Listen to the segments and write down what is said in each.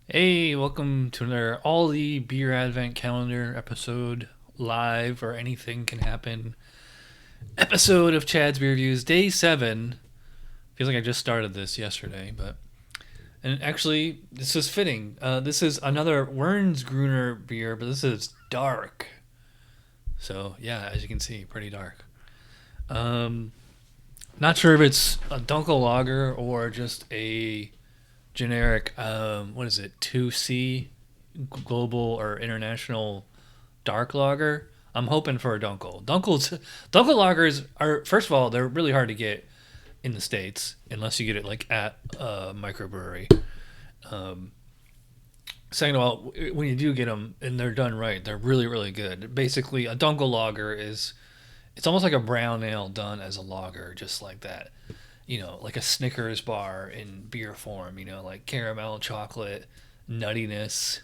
Hey, welcome to another Aldi Beer Advent Calendar episode, live or anything can happen. Episode of Chad's Beer Reviews, day 7. Feels like I just started this yesterday, but. And actually, this is fitting. This is another Wernesgruner beer, but this is dark. So, yeah, as you can see, pretty dark. Um, Not sure if it's a Dunkel lager or just a generic, what is it, 2C global or international dark lager. I'm hoping for a Dunkel lagers are, first of all, they're really hard to get in the states unless you get it like at a microbrewery. Um, Second of all, when you do get them and they're done right, they're really good. Basically, a Dunkel lager is it's almost like a brown ale done as a lager, just like that. Like a Snickers bar in beer form. Like caramel, chocolate, nuttiness.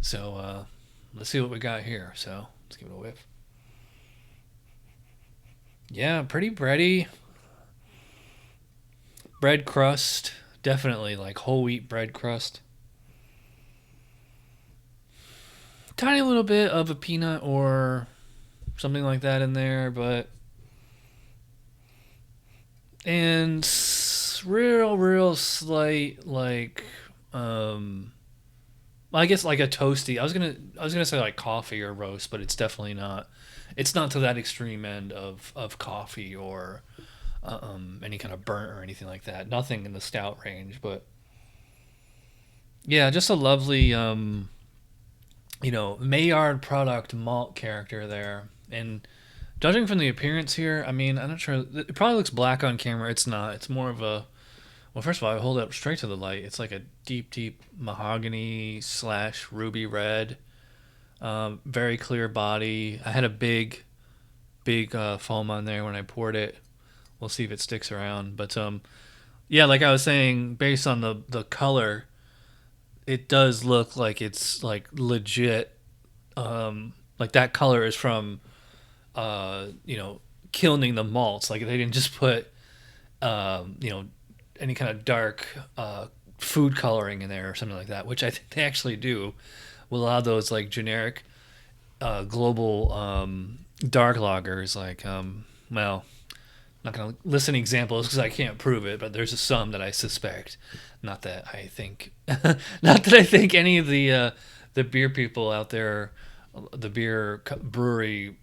So let's see what we got here. So let's give it a whiff. Yeah, pretty bready. Bread crust, definitely like whole wheat bread crust. Tiny little bit of a peanut or something like that in there, but and real slight like I guess like a toasty. I was gonna say like coffee or roast, but it's definitely not. It's not to that extreme end of coffee or any kind of burnt or anything like that. Nothing in the stout range, but yeah, just a lovely Maillard product malt character there. And judging from the appearance here, I mean, I'm not sure. It probably looks black on camera. It's not. It's more of a well. First of all, I hold it up straight to the light. It's like a deep mahogany slash ruby red. Very clear body. I had a big foam on there when I poured it. We'll see if it sticks around. But yeah, like I was saying, based on the color, it does look like it's like legit. Like that color is from kilning the malts. Like they didn't just put any kind of dark food coloring in there or something like that, which I think they actually do with a lot of those like generic global dark lagers. Like, well, I'm not gonna list any examples because I can't prove it, but there's some that I suspect. Not that I think, not that I think any of the beer people out there, the beer brewery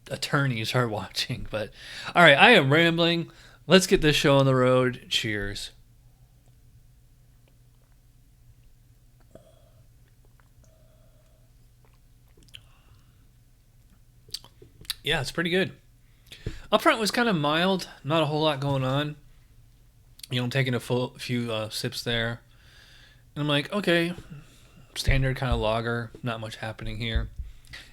attorneys are watching. But all right, I am rambling. Let's get this show on the road. Cheers. Yeah, it's pretty good. Up front was kind of mild, not a whole lot going on. I'm taking a few sips there, and I'm like, okay, standard kind of lager, not much happening here.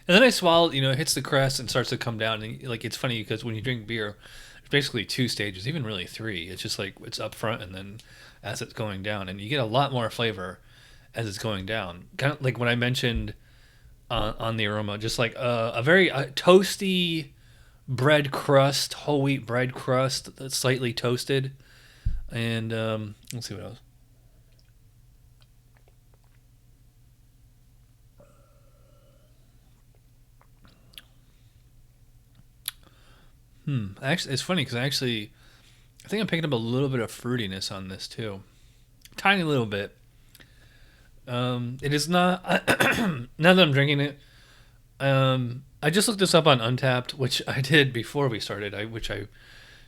And then I swallowed, it hits the crest and starts to come down. And like it's funny because when you drink beer, it's basically two stages, even really three. It's just like it's up front and then as it's going down, and you get a lot more flavor as it's going down. Kind of like when I mentioned on the aroma, just like a very toasty bread crust, whole wheat bread crust that's slightly toasted. And let's see what else. Actually, it's funny because I think I'm picking up a little bit of fruitiness on this too, tiny little bit. It is not. Now that I'm drinking it, I just looked this up on Untapped, which I did before we started. Which I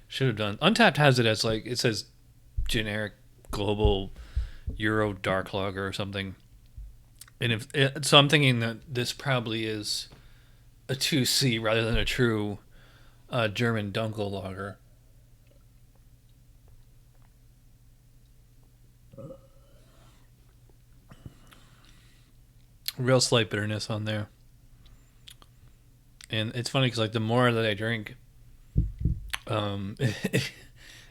should have done. Untapped has it as like it says generic global Euro dark lager or something. And so I'm thinking that this probably is a 2C rather than a true German Dunkel lager. Real slight bitterness on there. And it's funny because like the more that I drink, it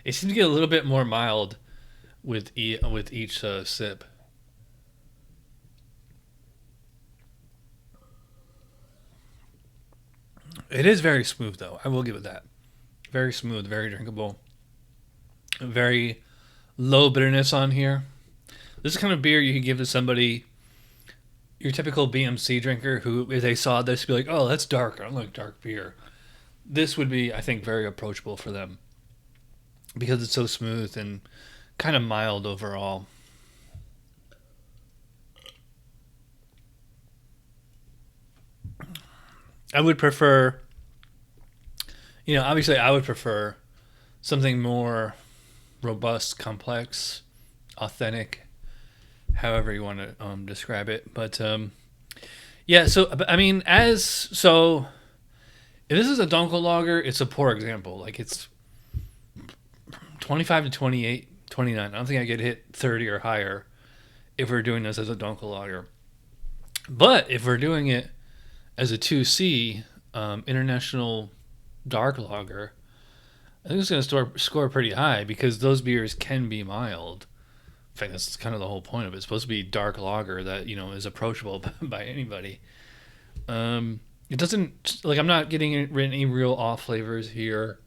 seems to get a little bit more mild with each sip. It is very smooth though. I will give it that. Very smooth, very drinkable. Very low bitterness on here. This is the kind of beer you can give to somebody, your typical BMC drinker, who if they saw this, be like, "Oh, that's dark. I don't like dark beer." This would be, I think, very approachable for them because it's so smooth and kind of mild overall. I would prefer, obviously, I would prefer something more robust, complex, authentic, however you want to describe it. But yeah, so I mean, if this is a dunkel lager, it's a poor example. Like it's 25 to 28, 29. I don't think I could hit 30 or higher if we're doing this as a dunkel lager. But if we're doing it as a 2C international dark lager, I think it's going to score pretty high because those beers can be mild. In fact, that's kind of the whole point of it. It's supposed to be dark lager that is approachable by anybody. It doesn't, like, I'm not getting any real off flavors here.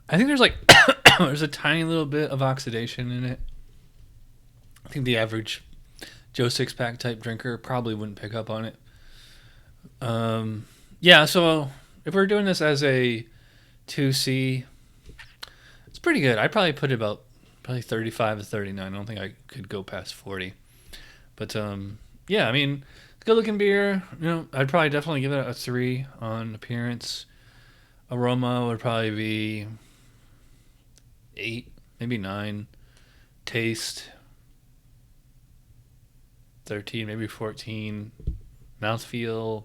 I think there's like there's a tiny little bit of oxidation in it. I think the average Joe six-pack type drinker probably wouldn't pick up on it. Yeah, so if we're doing this as a 2C, it's pretty good. I'd probably put it about 35 to 39. I don't think I could go past 40. But yeah, I mean, good looking beer. I'd probably definitely give it a 3 on appearance. Aroma would probably be 8, maybe 9. Taste 13, maybe 14. Mouthfeel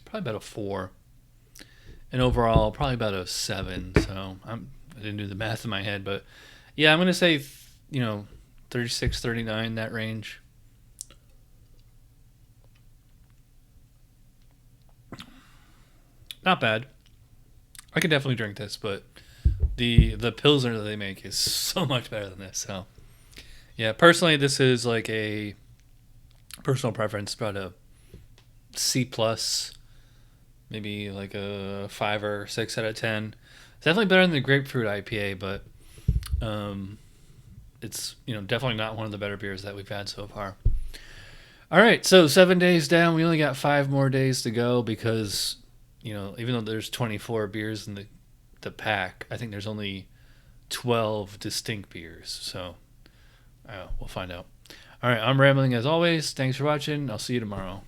probably about a 4. And overall probably about a 7. So I didn't do the math in my head, but yeah, I'm going to say 36, 39, that range. Not bad. I could definitely drink this, but the Pilsner that they make is so much better than this. So yeah, personally, this is like a personal preference, about a C plus, maybe like a 5 or 6 out of 10. It's definitely better than the grapefruit IPA, but it's definitely not one of the better beers that we've had so far. All right, so 7 days down, we only got 5 more days to go because even though there's 24 beers in the pack, I think there's only 12 distinct beers. So we'll find out. All right, I'm rambling as always. Thanks for watching. I'll see you tomorrow.